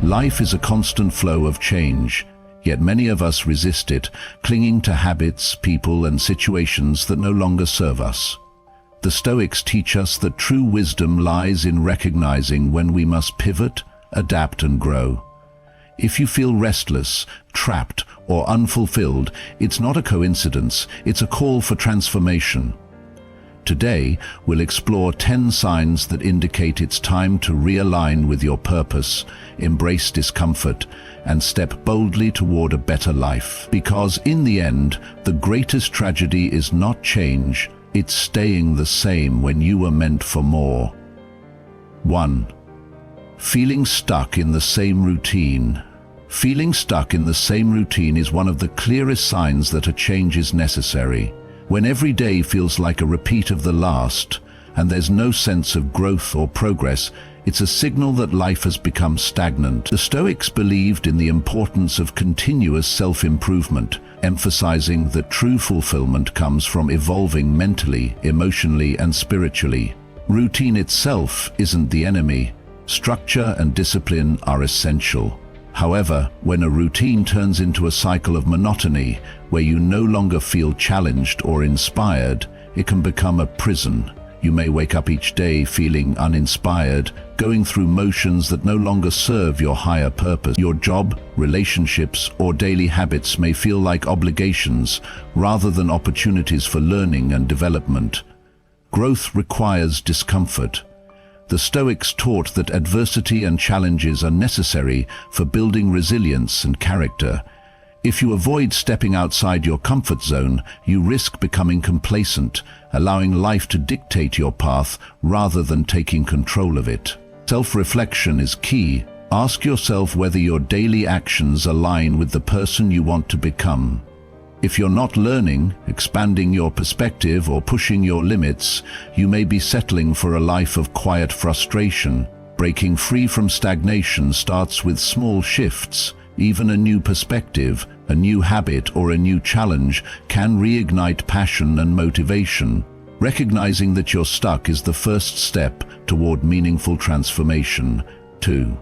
Life is a constant flow of change, yet many of us resist it, clinging to habits, people, and situations that no longer serve us. The Stoics teach us that true wisdom lies in recognizing when we must pivot, adapt, and grow. If you feel restless, trapped, or unfulfilled, it's not a coincidence, it's a call for transformation. Today, we'll explore 10 signs that indicate it's time to realign with your purpose, embrace discomfort, and step boldly toward a better life. Because in the end, the greatest tragedy is not change, it's staying the same when you were meant for more. 1. Feeling stuck in the same routine. Feeling stuck in the same routine is one of the clearest signs that a change is necessary. When every day feels like a repeat of the last, and there's no sense of growth or progress, it's a signal that life has become stagnant. The Stoics believed in the importance of continuous self-improvement, emphasizing that true fulfillment comes from evolving mentally, emotionally, and spiritually. Routine itself isn't the enemy. Structure and discipline are essential. However, when a routine turns into a cycle of monotony, where you no longer feel challenged or inspired, it can become a prison. You may wake up each day feeling uninspired, going through motions that no longer serve your higher purpose. Your job, relationships, or daily habits may feel like obligations rather than opportunities for learning and development. Growth requires discomfort. The Stoics taught that adversity and challenges are necessary for building resilience and character. If you avoid stepping outside your comfort zone, you risk becoming complacent, allowing life to dictate your path rather than taking control of it. Self-reflection is key. Ask yourself whether your daily actions align with the person you want to become. If you're not learning, expanding your perspective, or pushing your limits, you may be settling for a life of quiet frustration. Breaking free from stagnation starts with small shifts. Even a new perspective, a new habit, or a new challenge can reignite passion and motivation. Recognizing that you're stuck is the first step toward meaningful transformation. 2.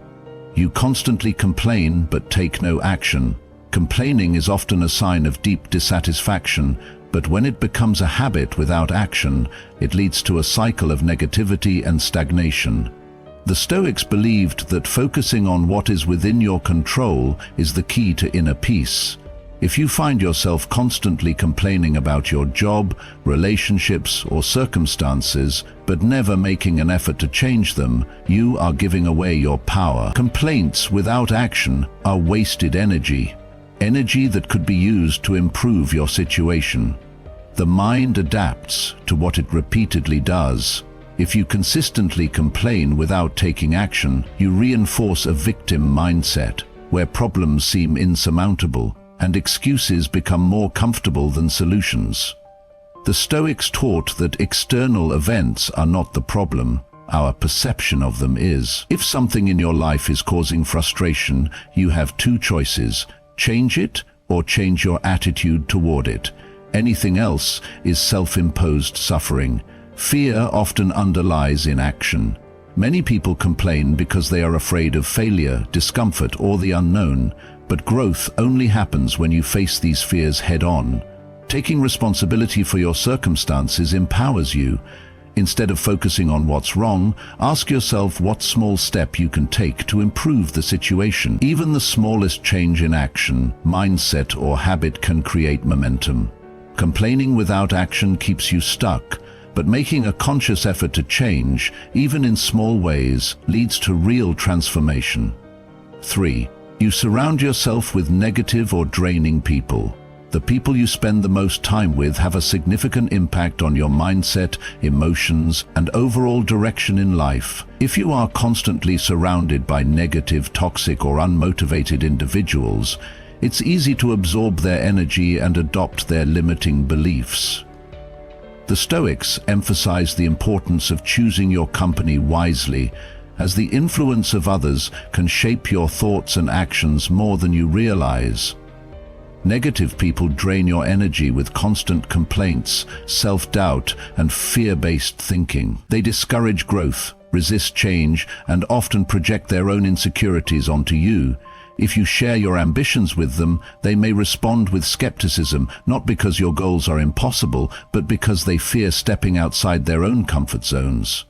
You constantly complain but take no action. Complaining is often a sign of deep dissatisfaction, but when it becomes a habit without action, it leads to a cycle of negativity and stagnation. The Stoics believed that focusing on what is within your control is the key to inner peace. If you find yourself constantly complaining about your job, relationships, or circumstances, but never making an effort to change them, you are giving away your power. Complaints without action are wasted energy. Energy that could be used to improve your situation. The mind adapts to what it repeatedly does. If you consistently complain without taking action, you reinforce a victim mindset, where problems seem insurmountable and excuses become more comfortable than solutions. The Stoics taught that external events are not the problem, our perception of them is. If something in your life is causing frustration, you have two choices: change it or change your attitude toward it. Anything else is self-imposed suffering. Fear often underlies inaction. Many people complain because they are afraid of failure, discomfort, or the unknown, but growth only happens when you face these fears head-on. Taking responsibility for your circumstances empowers you. Instead of focusing on what's wrong, ask yourself what small step you can take to improve the situation. Even the smallest change in action, mindset, or habit can create momentum. Complaining without action keeps you stuck, but making a conscious effort to change, even in small ways, leads to real transformation. 3. You surround yourself with negative or draining people. The people you spend the most time with have a significant impact on your mindset, emotions, and overall direction in life. If you are constantly surrounded by negative, toxic, or unmotivated individuals, it's easy to absorb their energy and adopt their limiting beliefs. The Stoics emphasize the importance of choosing your company wisely, as the influence of others can shape your thoughts and actions more than you realize. Negative people drain your energy with constant complaints, self-doubt, and fear-based thinking. They discourage growth, resist change, and often project their own insecurities onto you. If you share your ambitions with them, they may respond with skepticism, not because your goals are impossible, but because they fear stepping outside their own comfort zones.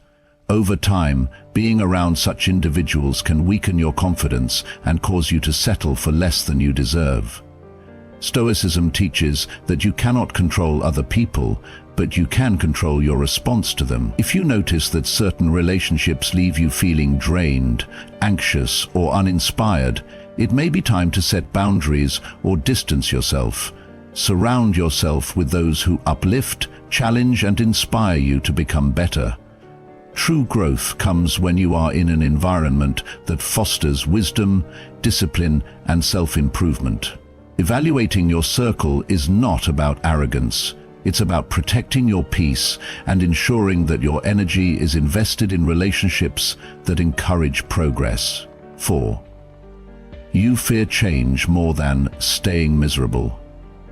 Over time, being around such individuals can weaken your confidence and cause you to settle for less than you deserve. Stoicism teaches that you cannot control other people, but you can control your response to them. If you notice that certain relationships leave you feeling drained, anxious, or uninspired, it may be time to set boundaries or distance yourself. Surround yourself with those who uplift, challenge, and inspire you to become better. True growth comes when you are in an environment that fosters wisdom, discipline, and self-improvement. Evaluating your circle is not about arrogance. It's about protecting your peace and ensuring that your energy is invested in relationships that encourage progress. 4. You fear change more than staying miserable.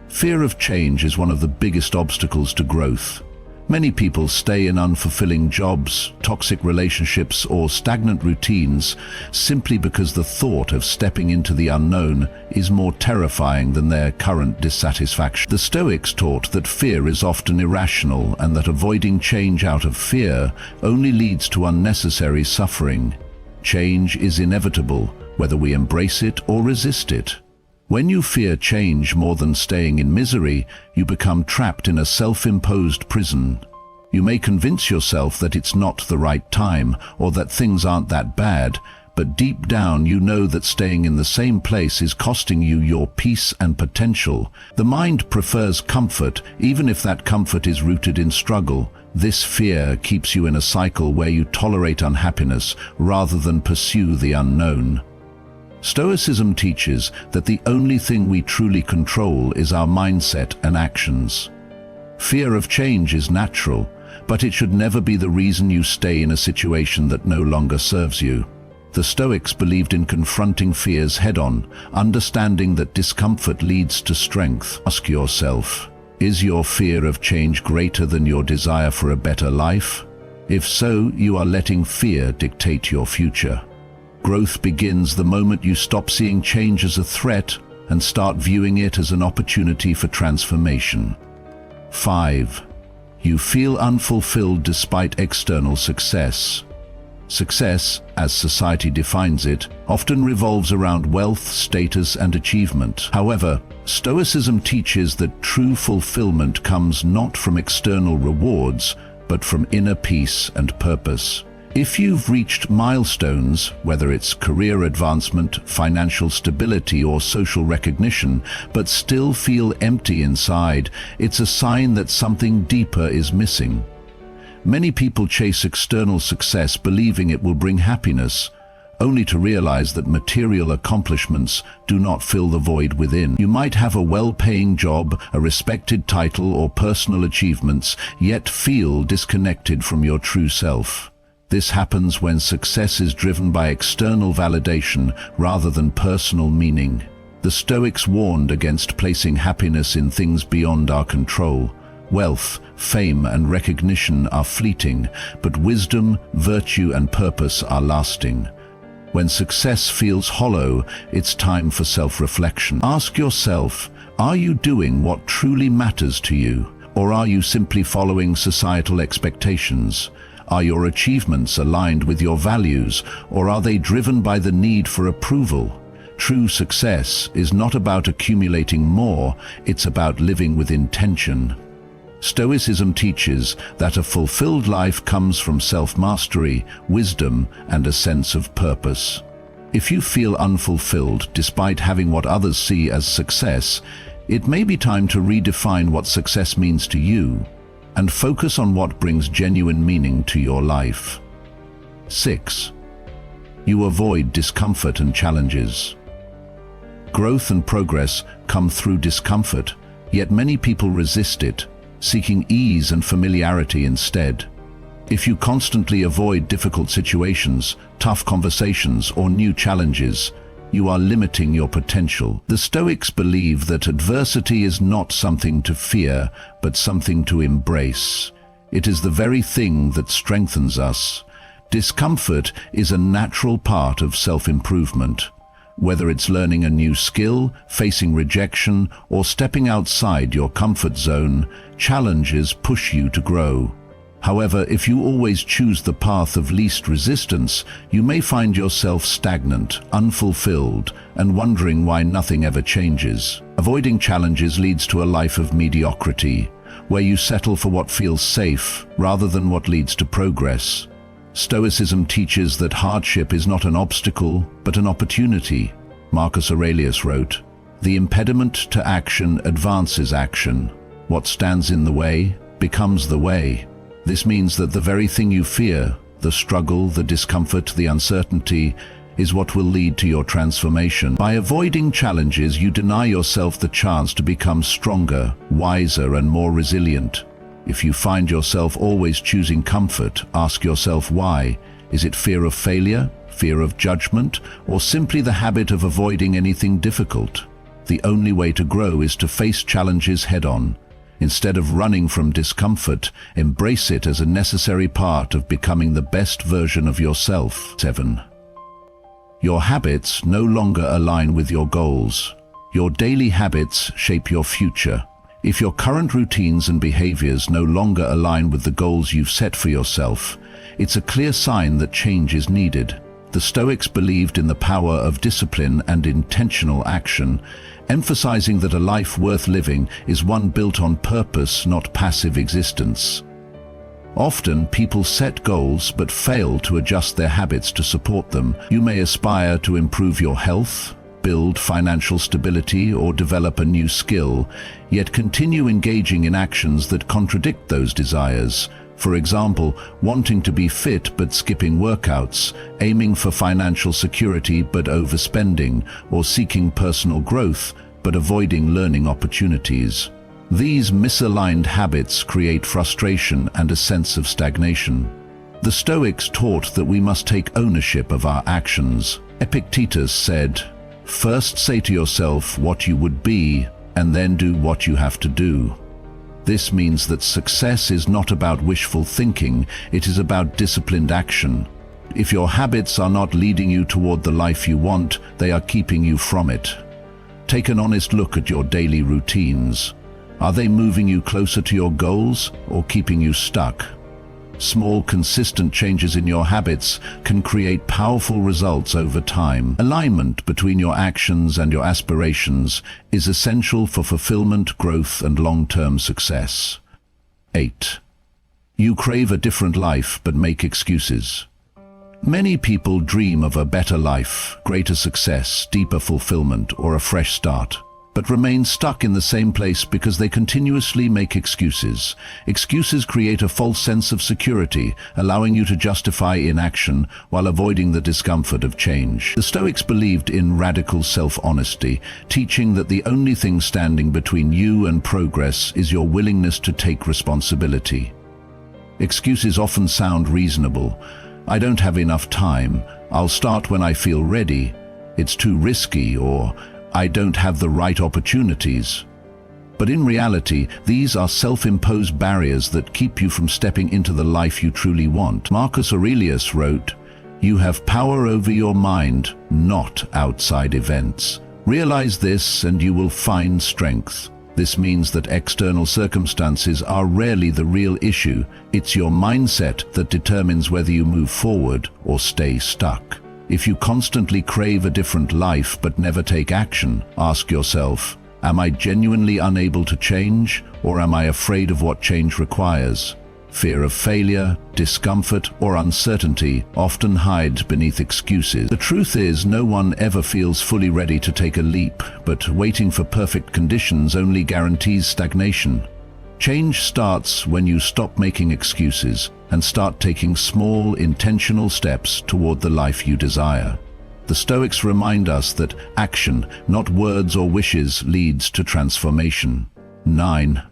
Fear of change is one of the biggest obstacles to growth. Many people stay in unfulfilling jobs, toxic relationships, or stagnant routines simply because the thought of stepping into the unknown is more terrifying than their current dissatisfaction. The Stoics taught that fear is often irrational and that avoiding change out of fear only leads to unnecessary suffering. Change is inevitable, whether we embrace it or resist it. When you fear change more than staying in misery, you become trapped in a self-imposed prison. You may convince yourself that it's not the right time or that things aren't that bad, but deep down you know that staying in the same place is costing you your peace and potential. The mind prefers comfort, even if that comfort is rooted in struggle. This fear keeps you in a cycle where you tolerate unhappiness rather than pursue the unknown. Stoicism teaches that the only thing we truly control is our mindset and actions. Fear of change is natural, but it should never be the reason you stay in a situation that no longer serves you. The Stoics believed in confronting fears head-on, understanding that discomfort leads to strength. Ask yourself, is your fear of change greater than your desire for a better life? If so, you are letting fear dictate your future. Growth begins the moment you stop seeing change as a threat and start viewing it as an opportunity for transformation. 5. You feel unfulfilled despite external success. Success, as society defines it, often revolves around wealth, status, and achievement. However, Stoicism teaches that true fulfillment comes not from external rewards, but from inner peace and purpose. If you've reached milestones, whether it's career advancement, financial stability, or social recognition, but still feel empty inside, it's a sign that something deeper is missing. Many people chase external success believing it will bring happiness, only to realize that material accomplishments do not fill the void within. You might have a well-paying job, a respected title, or personal achievements, yet feel disconnected from your true self. This happens when success is driven by external validation rather than personal meaning. The Stoics warned against placing happiness in things beyond our control. Wealth, fame, and recognition are fleeting, but wisdom, virtue, and purpose are lasting. When success feels hollow, it's time for self-reflection. Ask yourself, are you doing what truly matters to you, or are you simply following societal expectations? Are your achievements aligned with your values, or are they driven by the need for approval? True success is not about accumulating more, it's about living with intention. Stoicism teaches that a fulfilled life comes from self-mastery, wisdom, and a sense of purpose. If you feel unfulfilled despite having what others see as success, it may be time to redefine what success means to you and focus on what brings genuine meaning to your life. 6. You avoid discomfort and challenges. Growth and progress come through discomfort, yet many people resist it, seeking ease and familiarity instead. If you constantly avoid difficult situations, tough conversations, or new challenges, you are limiting your potential. The Stoics believe that adversity is not something to fear, but something to embrace. It is the very thing that strengthens us. Discomfort is a natural part of self-improvement. Whether it's learning a new skill, facing rejection, or stepping outside your comfort zone, challenges push you to grow. However, if you always choose the path of least resistance, you may find yourself stagnant, unfulfilled, and wondering why nothing ever changes. Avoiding challenges leads to a life of mediocrity, where you settle for what feels safe rather than what leads to progress. Stoicism teaches that hardship is not an obstacle, but an opportunity. Marcus Aurelius wrote, "The impediment to action advances action. What stands in the way becomes the way." This means that the very thing you fear, the struggle, the discomfort, the uncertainty, is what will lead to your transformation. By avoiding challenges, you deny yourself the chance to become stronger, wiser, and more resilient. If you find yourself always choosing comfort, ask yourself why. Is it fear of failure, fear of judgment, or simply the habit of avoiding anything difficult? The only way to grow is to face challenges head-on. Instead of running from discomfort, embrace it as a necessary part of becoming the best version of yourself. 7. Your habits no longer align with your goals. Your daily habits shape your future. If your current routines and behaviors no longer align with the goals you've set for yourself, it's a clear sign that change is needed. The Stoics believed in the power of discipline and intentional action, emphasizing that a life worth living is one built on purpose, not passive existence. Often, people set goals but fail to adjust their habits to support them. You may aspire to improve your health, build financial stability, or develop a new skill, yet continue engaging in actions that contradict those desires. For example, wanting to be fit but skipping workouts, aiming for financial security but overspending, or seeking personal growth but avoiding learning opportunities. These misaligned habits create frustration and a sense of stagnation. The Stoics taught that we must take ownership of our actions. Epictetus said, "First say to yourself what you would be, and then do what you have to do." This means that success is not about wishful thinking, it is about disciplined action. If your habits are not leading you toward the life you want, they are keeping you from it. Take an honest look at your daily routines. Are they moving you closer to your goals or keeping you stuck? Small, consistent changes in your habits can create powerful results over time. Alignment between your actions and your aspirations is essential for fulfillment, growth, and long-term success. 8. You crave a different life but make excuses. Many people dream of a better life, greater success, deeper fulfillment, or a fresh start, but remain stuck in the same place because they continuously make excuses. Excuses create a false sense of security, allowing you to justify inaction while avoiding the discomfort of change. The Stoics believed in radical self-honesty, teaching that the only thing standing between you and progress is your willingness to take responsibility. Excuses often sound reasonable. "I don't have enough time," "I'll start when I feel ready," "It's too risky," or "I don't have the right opportunities." But in reality, these are self-imposed barriers that keep you from stepping into the life you truly want. Marcus Aurelius wrote, "You have power over your mind, not outside events. Realize this and you will find strength." This means that external circumstances are rarely the real issue. It's your mindset that determines whether you move forward or stay stuck. If you constantly crave a different life but never take action, ask yourself, am I genuinely unable to change, or am I afraid of what change requires? Fear of failure, discomfort, or uncertainty often hide beneath excuses. The truth is, no one ever feels fully ready to take a leap, but waiting for perfect conditions only guarantees stagnation. Change starts when you stop making excuses and start taking small, intentional steps toward the life you desire. The Stoics remind us that action, not words or wishes, leads to transformation. 9.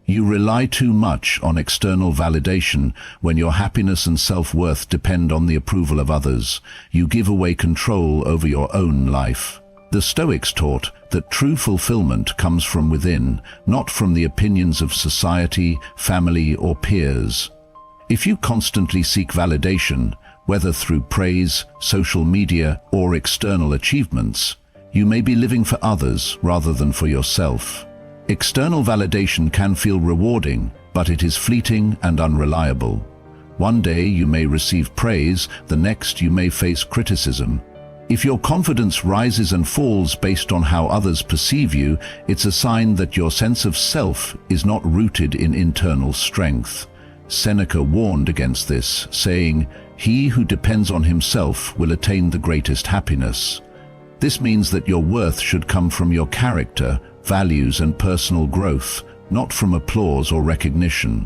You rely too much on external validation. When your happiness and self-worth depend on the approval of others, you give away control over your own life. The Stoics taught that true fulfillment comes from within, not from the opinions of society, family, or peers. If you constantly seek validation, Whether through praise, social media, or external achievements, you may be living for others rather than for yourself. External validation can feel rewarding, but it is fleeting and unreliable. One day you may receive praise, the next you may face criticism. If your confidence rises and falls based on how others perceive you, it's a sign that your sense of self is not rooted in internal strength. Seneca warned against this, saying, "He who depends on himself will attain the greatest happiness." This means that your worth should come from your character, values, and personal growth, not from applause or recognition.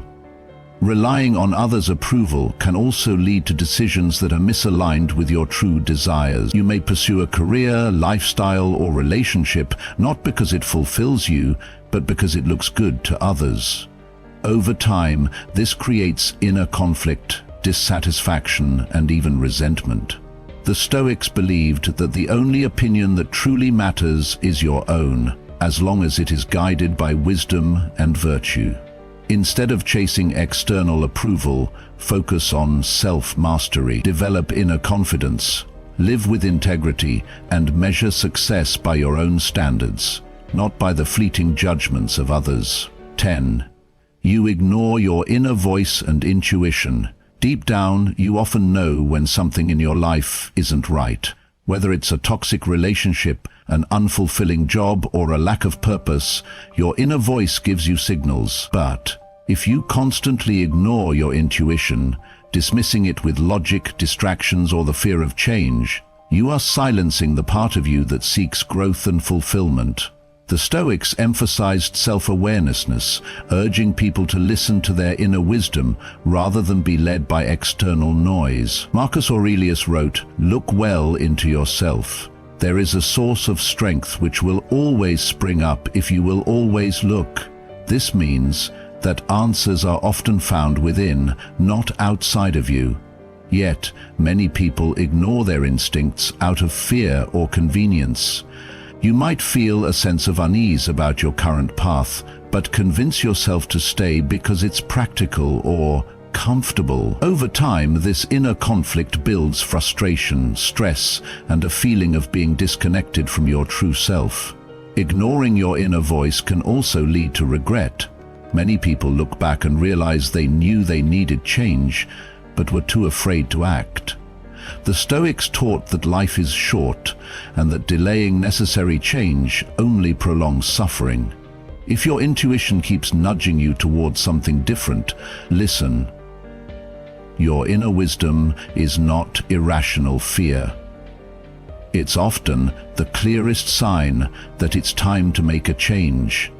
Relying on others' approval can also lead to decisions that are misaligned with your true desires. You may pursue a career, lifestyle, or relationship not because it fulfills you, but because it looks good to others. Over time, this creates inner conflict, dissatisfaction, and even resentment. The Stoics believed that the only opinion that truly matters is your own, as long as it is guided by wisdom and virtue. Instead of chasing external approval, focus on self-mastery. Develop inner confidence, live with integrity, and measure success by your own standards, not by the fleeting judgments of others. 10. You ignore your inner voice and intuition. Deep down, you often know when something in your life isn't right. Whether it's a toxic relationship, an unfulfilling job, or a lack of purpose, your inner voice gives you signals. But if you constantly ignore your intuition, dismissing it with logic, distractions, or the fear of change, you are silencing the part of you that seeks growth and fulfillment. The Stoics emphasized self-awareness, urging people to listen to their inner wisdom rather than be led by external noise. Marcus Aurelius wrote, "Look well into yourself. There is a source of strength which will always spring up if you will always look." This means that answers are often found within, not outside of you. Yet, many people ignore their instincts out of fear or convenience. You might feel a sense of unease about your current path, but convince yourself to stay because it's practical or comfortable. Over time, this inner conflict builds frustration, stress, and a feeling of being disconnected from your true self. Ignoring your inner voice can also lead to regret. Many people look back and realize they knew they needed change, but were too afraid to act. The Stoics taught that life is short and that delaying necessary change only prolongs suffering. If your intuition keeps nudging you towards something different, listen. Your inner wisdom is not irrational fear. It's often the clearest sign that it's time to make a change.